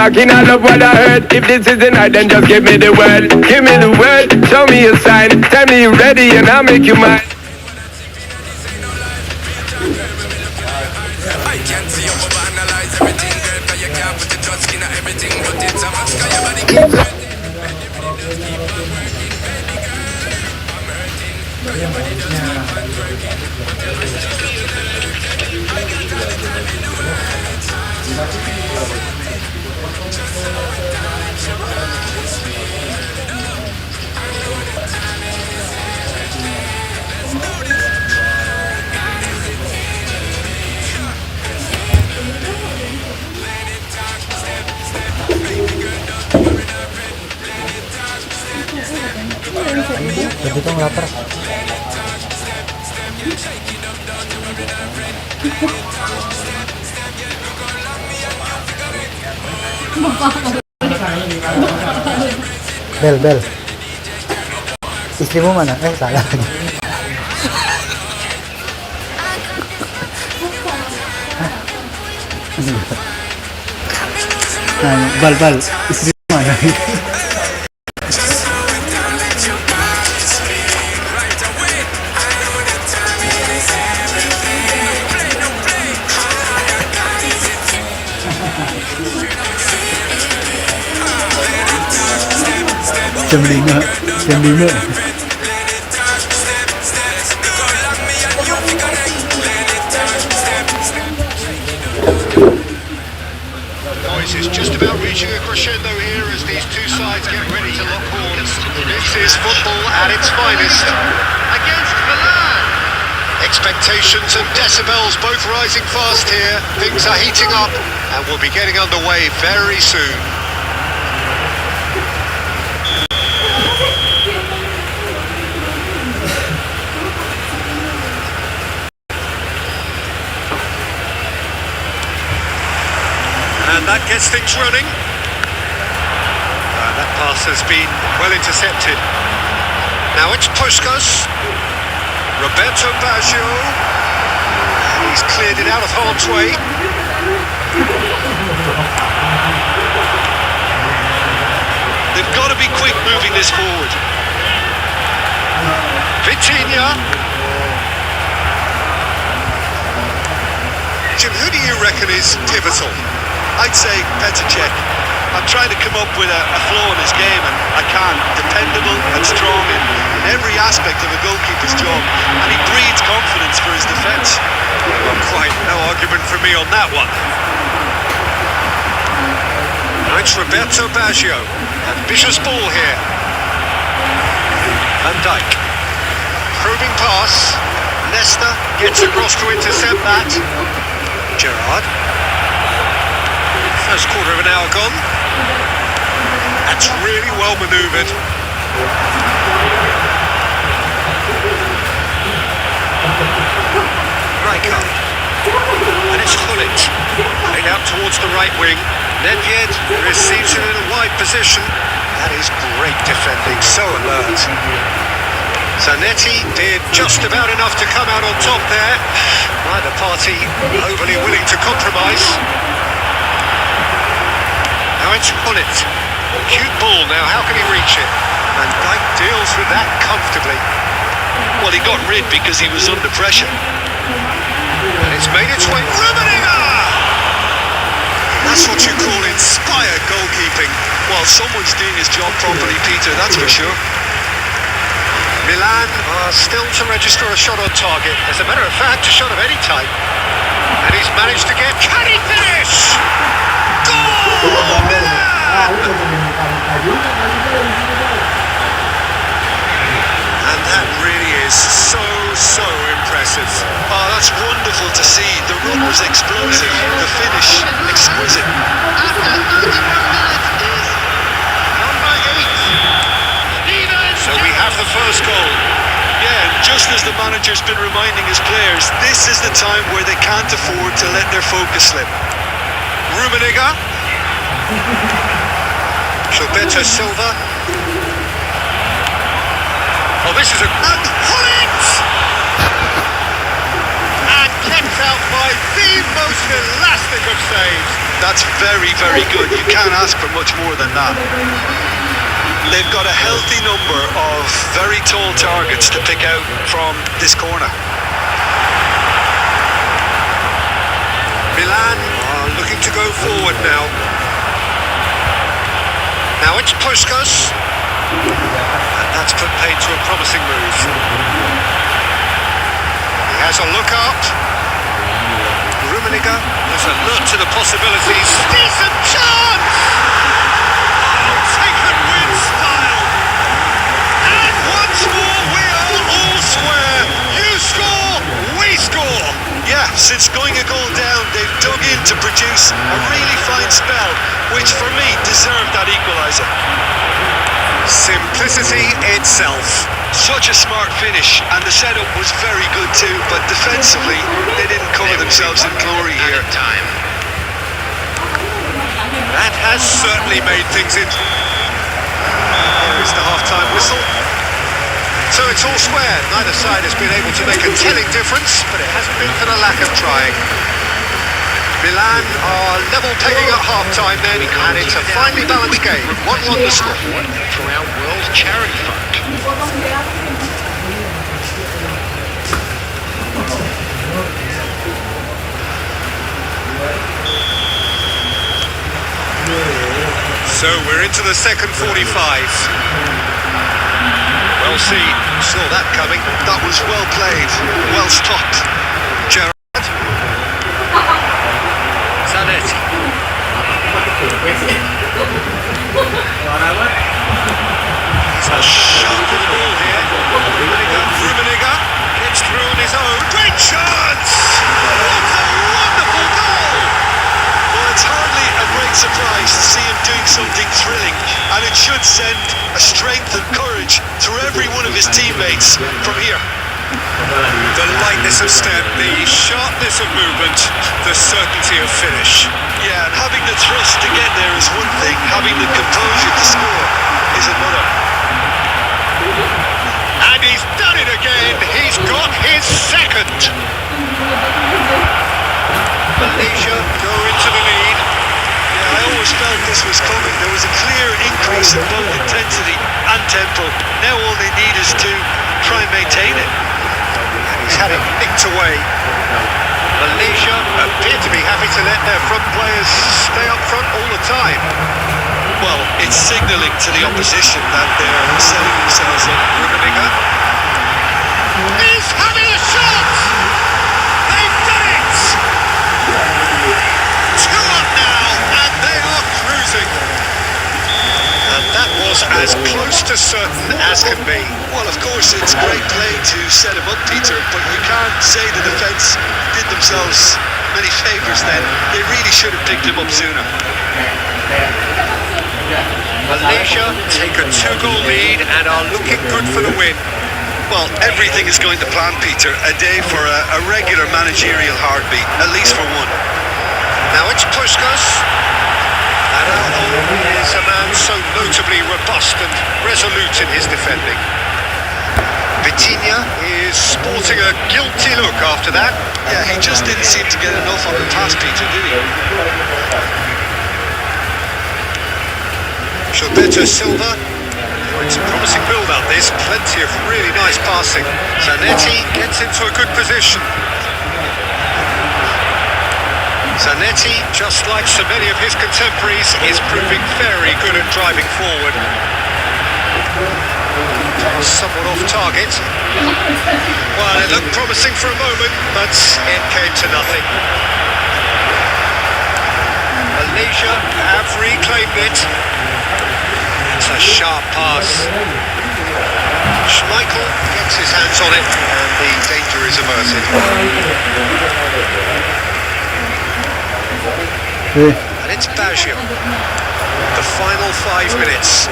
talking, I love what I heard. If this is the night, then just give me the word. Give me the word, show me a sign. Tell me you're ready and I'll make you mine. I can't see you overanalyze everything, girl, cause you can't put the trust in everything, but it's a mask, cause your body keeps hurting. Jadi tuh lapar. Bel. Istrimu mana? Salah lagi. Nah, bal. Istrimu mana? Jam 5. Boys, it's just about reaching a crescendo here as these two sides get ready to lock horns. This is football at its finest. Against Milan. Expectations and decibels both rising fast here. Things are heating up and we'll be getting underway very soon. And that gets things running. That pass has been well intercepted. Now it's Puskas. Roberto Baggio. And he's cleared it out of harm's way. They've got to be quick moving this forward. Vitinha. Jim, who do you reckon is pivotal? I'd say Petr Cech. I'm trying to come up with a flaw in his game and I can't. Dependable and strong in every aspect of a goalkeeper's job, and he breeds confidence for his defence. Well, quite no argument for me on that one. Now it's Roberto Baggio. Ambitious ball here. Van Dijk. Probing pass. Leicester gets across to intercept that. Gerrard. First quarter of an hour gone. That's really well manoeuvred. Rijkaard. And it's Gullit. Played out towards the right wing. Nedved receives it in a wide position. That is great defending, so alert. Zanetti did just about enough to come out on top there. Neither party overly willing to compromise. Now it's Gullit. Cute ball now, how can he reach it? Van Dijk deals with that comfortably. Well, he got rid because he was under pressure. And it's made its way. Rummenigge! That's what you call inspired goalkeeping. Well, someone's doing his job properly, Peter, that's for sure. Milan are still to register a shot on target. As a matter of fact, a shot of any type. And he's managed to get... Can he finish? Goal! Milan! And that really is so impressive. Oh, that's wonderful to see. The run was explosive, the finish exquisite. After 91 minutes is number 8. So we have the first goal. Yeah, and just as the manager's been reminding his players, this is the time where they can't afford to let their focus slip. Rummenigge. Gilberto Silva. Oh, this is a... And Gullit! And kept out by the most elastic of saves. That's very, very good. You can't ask for much more than that. They've got a healthy number of very tall targets to pick out from this corner. Milan are looking to go forward now. Now it's Puskas. And that's put paid to a promising move. He has a look up. Rummenigge is alert to the possibilities. Decent chance! Oh, taken with style. And once more we are all square. You score, we score. Yeah, since going a goal down, they've dug in to produce a really fine spell, which for me deserved that equaliser. Simplicity itself. Such a smart finish, and the setup was very good too, but defensively they didn't cover themselves in glory here. That has certainly made things in. Here's the half-time whistle. So it's all square. Neither side has been able to make a telling difference, but it hasn't been for the lack of trying. Milan are level pegging at half-time then, and it's a finely balanced game. 1-1 the score. For our World Charity Fund. So we're into the second 45. Well seen, saw that coming. That was well played, well stopped. Gerrard. Zanetti. He's a shot to the ball here. Rummenigge gets through on his own. Great chance! What a wonderful goal! Well, it's hardly a great surprise to see him doing something thrilling, and it should send a strength and courage through every one of his teammates from here. The lightness of step, the sharpness of movement, the certainty of finish. Yeah, and having the thrust to get there is one thing, having the composure to score is another. And he's done it again, he's got his second. Malaysia go into the lead. Yeah, I always felt this was coming. There was a clear increase in both intensity and tempo. Now all they need is to try and maintain it. And he's had it nicked away. Malaysia appear to be happy to let their front players stay up front all the time. Well, it's signalling to the opposition that they're setting themselves up. Rummenigge is having a shot! They've done it! 2 up now, and they are cruising. And that was as close to certain as can be. Well, of course, it's great play to set him up, Peter, but you can't say the defence did themselves many favours then. They really should have picked him up sooner. Malaysia take a 2-goal lead and are looking good for the win. Well, everything is going to plan, Peter. A day for a regular managerial heartbeat, at least for one. Now it's Puskas. Araujo is a man so notably robust and resolute in his defending. Vitinha is sporting a guilty look after that. Yeah, he just didn't seem to get enough on the pass, Peter, did he? Gilberto Silva. It's a promising build-up, this. Plenty of really nice passing. Zanetti gets into a good position. Zanetti, just like so many of his contemporaries, is proving very good at driving forward. Somewhat off target. Well, it looked promising for a moment, but it came to nothing. Malaysia have reclaimed it. It's a sharp pass. Schmeichel gets his hands on it, and the danger is averted. And it's Baggio. The final 5 minutes.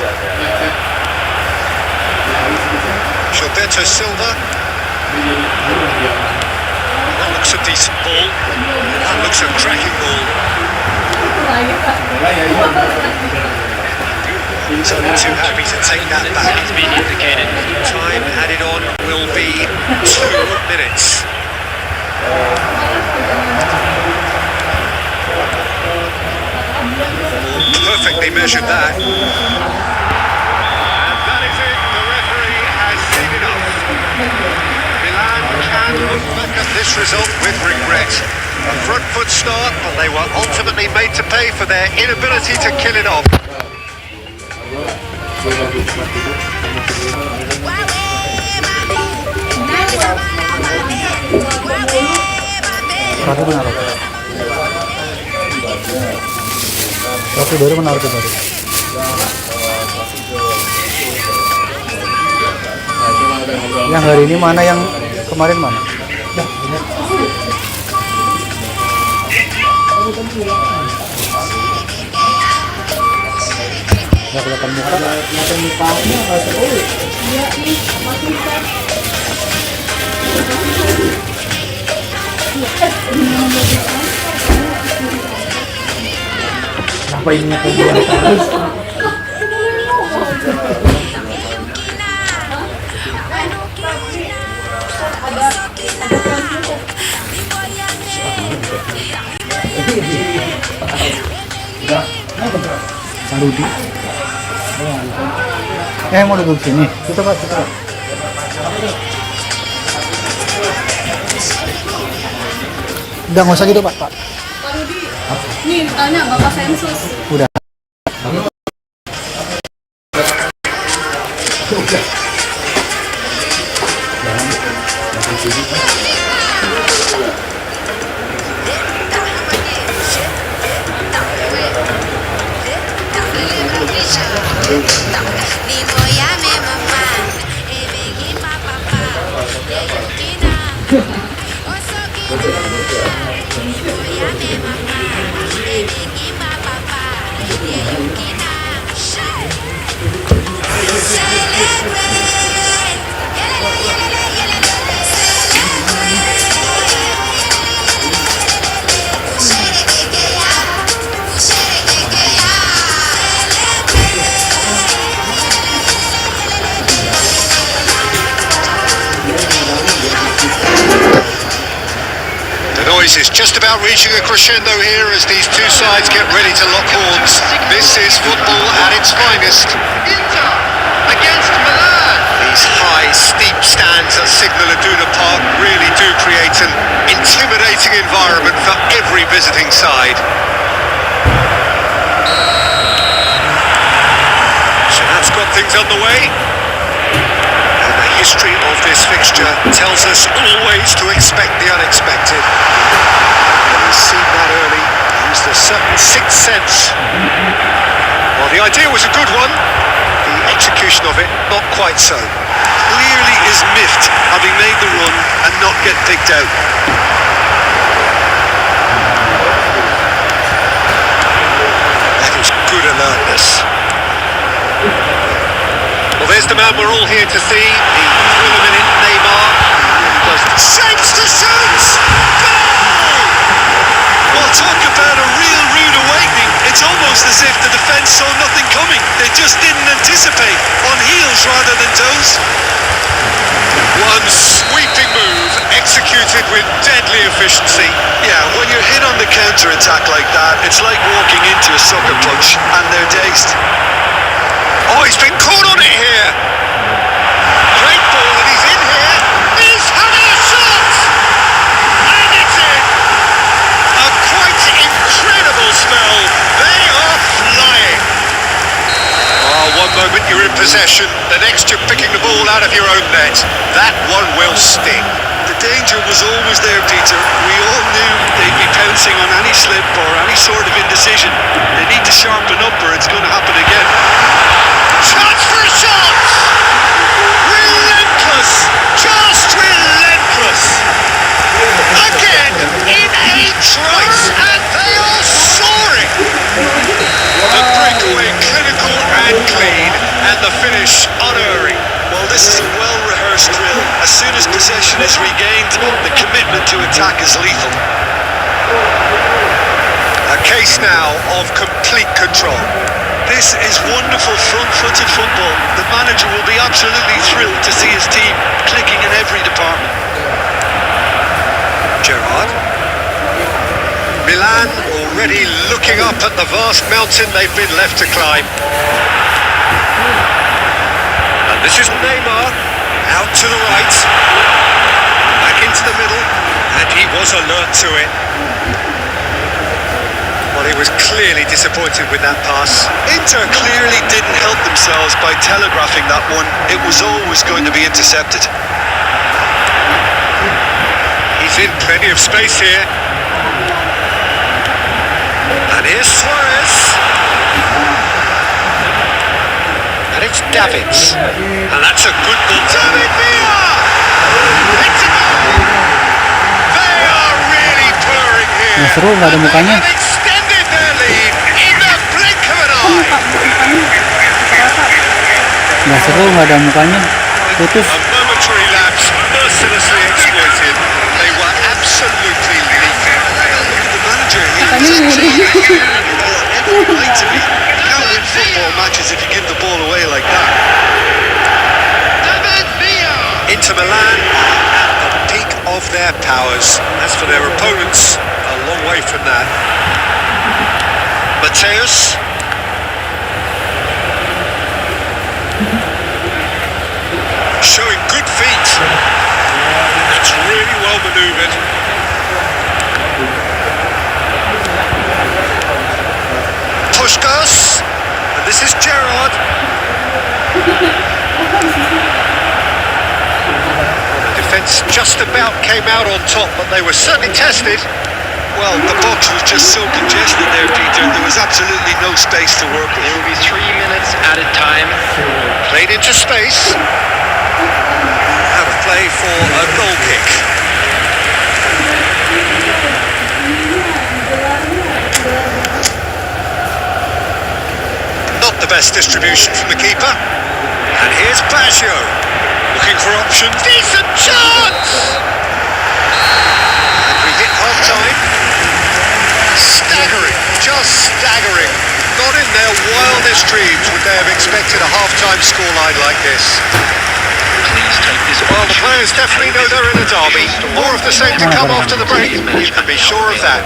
Gilberto Silva. That looks a decent ball. That looks a cracking ball. So they're too happy to take that back. It's been indicated. Time added on will be 2 minutes. brilliantly measured that. And that is it. The referee has seen enough. Milan can look back at this result with regret. A front foot start, but they were ultimately made to pay for their inability to kill it off. Satu menaruh. Satu baru menaruh ke baru. Yang hari ini mana, yang kemarin mana? Nggak kelihatan muka. Kelihatan mukanya nggak sesuai. Iya nih, masih bisa. Kenapa ini kebuang terus? Sarudi. Mau duduk sini. Kita Pak, kita. Udah nggak usah gitu Pak. Pak Rudi, nih tanya Bapak Sensus. Udah. Is just about reaching a crescendo here as these two sides get ready to lock horns. This is football at its finest. Inter against Milan. These high, steep stands at Signal Iduna Park really do create an intimidating environment for every visiting side. So that's got things underway. And the history of this fixture tells us always to expect the unexpected. He's seen that early, used a certain sixth sense. Well, the idea was a good one, the execution of it, not quite so. Clearly is miffed, having made the run and not get picked out. That was good alertness. Well, there's the man we're all here to see, the thrill-a-minute Neymar. He does the shapes to shoots! Well, talk about a real rude awakening. It's almost as if the defence saw nothing coming. They just didn't anticipate, on heels rather than toes. One sweeping move, executed with deadly efficiency. Yeah, when you're hit on the counter-attack like that, it's like walking into a sucker punch, and they're dazed. Oh, he's been caught on it here. Great ball, and he's in here. He's having a shot! And it's in! A quite incredible spell. They are flying. Oh, one moment you're in possession, the next you're picking the ball out of your own net. That one will sting. The danger was always there, Peter. We all knew they'd be pouncing on any slip or any sort of indecision. They need to sharpen up or it's going to happen again. Chance for a shot! Relentless! Just relentless! Again, in a trice, and they are soaring! The breakaway clinical and clean, and the finish unerring. Well, this is a well-rehearsed drill. As soon as possession is regained, the commitment to attack is lethal. A case now of complete control. This is wonderful front-footed football. The manager will be absolutely thrilled to see his team clicking in every department. Gerrard. Milan will already looking up at the vast mountain they've been left to climb. And this is Neymar, out to the right, back into the middle, and he was alert to it. Well, he was clearly disappointed with that pass. Inter clearly didn't help themselves by telegraphing that one. It was always going to be intercepted. He's in plenty of space here. And here's Suarez. And it's Davids. And that's a good ball. David Villa! It's a goal! They are really purring here. Nggak seru, nggak ada mukanya. And they've extended their lead in the blink of an eye. Nggak seru, nggak ada mukanya. Putus. A momentary lapse, mercilessly exploited. They were absolutely lethal. The manager, he was actually every right to be. You can't win football matches if you give the ball away like that. Inter Milan at the peak of their powers. As for their opponents, a long way from that. Mateus. Showing good feet. That's really well manoeuvred. Puskás. And this is Gerrard. The defence just about came out on top, but they were certainly tested. Well, the box was just so congested there, Peter. There was absolutely no space to work with. There will be 3 minutes added time. Played into space. Out of play for a goal kick. Not the best distribution from the keeper. And here's Baggio. Looking for options. Decent chance! And we hit half-time. Staggering, just staggering. Not in their wildest dreams would they have expected a half-time scoreline like this. Please take this Well, the players definitely know they're in a derby. More of the same to come after the break. You can be sure of that.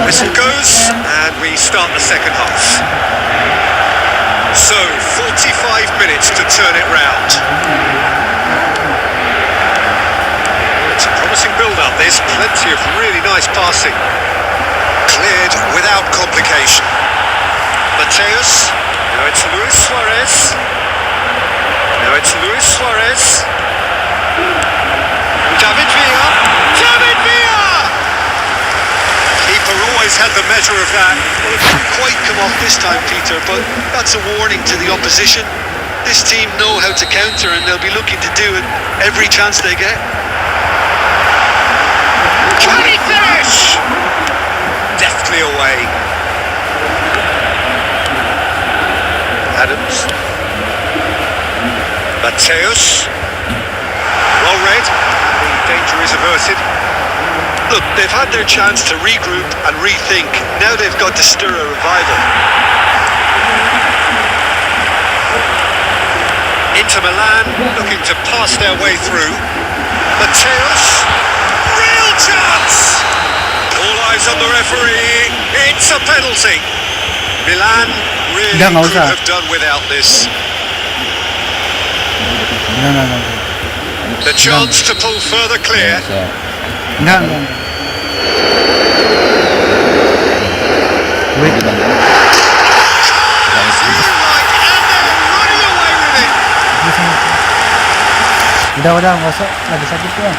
Whistle goes, and we start the second half. So, 45 minutes to turn it round. It's a promising build-up, this. Plenty of really nice passing. Cleared without complication. Mateus. Now it's Luis Suarez. Now it's Luis Suarez. David Villa. David Villa! Keeper always had the measure of that. Well, it didn't quite come off this time, Peter, but that's a warning to the opposition. This team know how to counter, and they'll be looking to do it every chance they get. Can he finish? Deftly away. Adams. Mateus. Well read. The danger is averted. Look, they've had their chance to regroup and rethink. Now they've got to stir a revival. Inter Milan looking to pass their way through. Mateus. Real chance! All eyes on the referee. It's a penalty. Milan really Nggak could usah. have done without this. Nggak. The chance to pull further clear. Nggak. Wait. Like, and they're running away with it. Udah, nggak usah. Lagi sakit ya.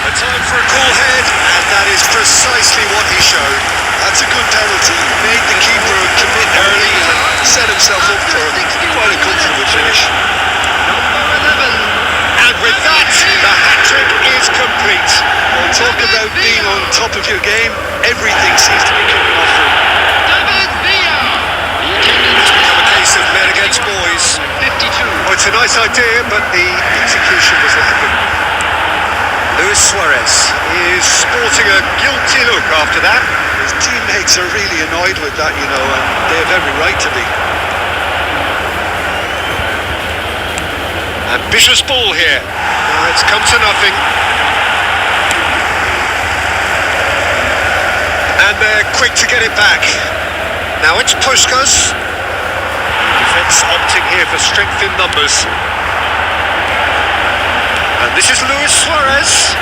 A time for a cool head, and that is precisely what he showed. That's a good penalty. Made the keeper commit early and set himself up for quite a comfortable finish. And with that, the hat-trick is complete. Well, talk about being on top of your game. Everything seems to be coming off for him. It's become a case of men against boys. 52. Oh, it's a nice idea, but the execution was lacking. Luis Suarez is sporting a guilty look after that. His teammates are really annoyed with that, you know, and they have every right to be. Ambitious ball here. It's come to nothing. And they're quick to get it back. Now it's Puskás. Defence opting here for strength in numbers. And this is Luis Suarez.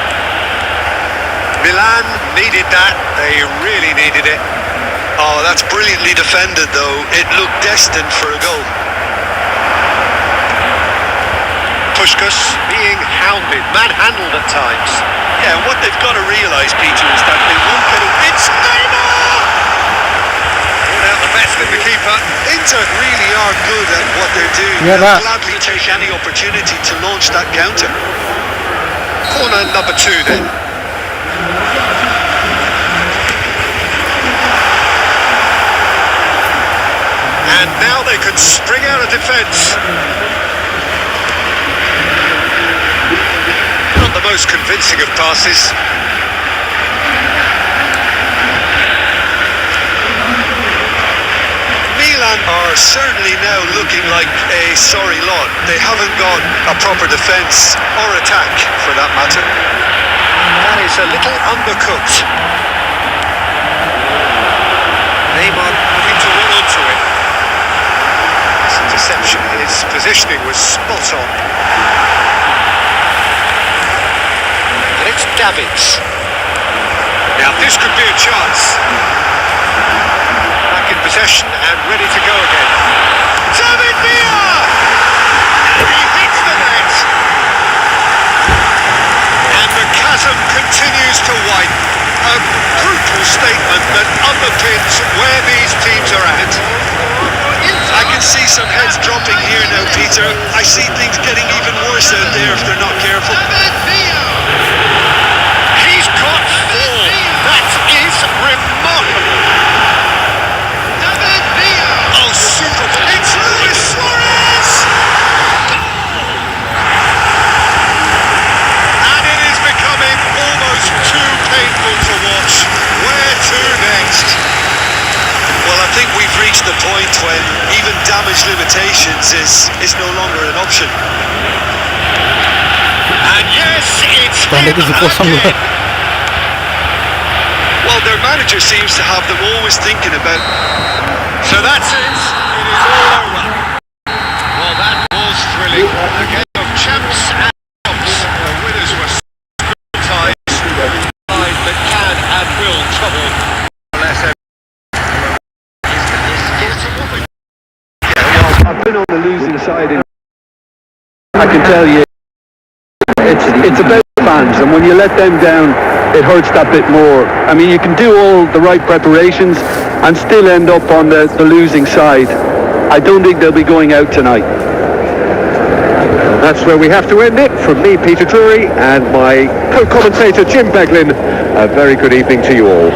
Milan needed that. They really needed it. Oh, that's brilliantly defended though. It looked destined for a goal. Puskás being hounded, manhandled at times. Yeah, and what they've got to realise, Peter, is that they won't get it. It's Neymar! Brought out the best in the keeper. Inter really are good at what they're doing. Yeah, They'll that- gladly take any opportunity to launch that counter. Corner number 2 then. And now they can spring out of defence. Not the most convincing of passes. Milan are certainly now looking like a sorry lot. They haven't got a proper defence or attack, for that matter. That is a little undercooked. Neymar looking to run onto it. This interception, his positioning was spot on. And it's Davids. Now this could be a chance. Back in possession and ready to go again. David Villa! He hits the net. And the chasm continues to widen. A brutal statement that underpins where these teams are at. I can see some heads dropping here now, Peter. I see things getting even worse out there if they're not careful. He's caught 4. That is remarkable. Oh, super. It's Luis Suarez! And it is becoming almost too painful to watch. Where to next? Well, I think we've reached the point when even damage limitations is no longer an option. And yes, it's Ben him dedi zıplasam mı? again. Well, their manager seems to have them always thinking about... So that's it. It is all over. Well, that was thrilling. A game of champs and chumps. The winners were ties. Side that can and will trouble. Less I've been on the losing side in... I can tell you, it's about fans, and when you let them down, it hurts that bit more. I mean, you can do all the right preparations and still end up on the losing side. I don't think they'll be going out tonight. That's where we have to end it. From me, Peter Drury, and my co-commentator Jim Beglin, a very good evening to you all.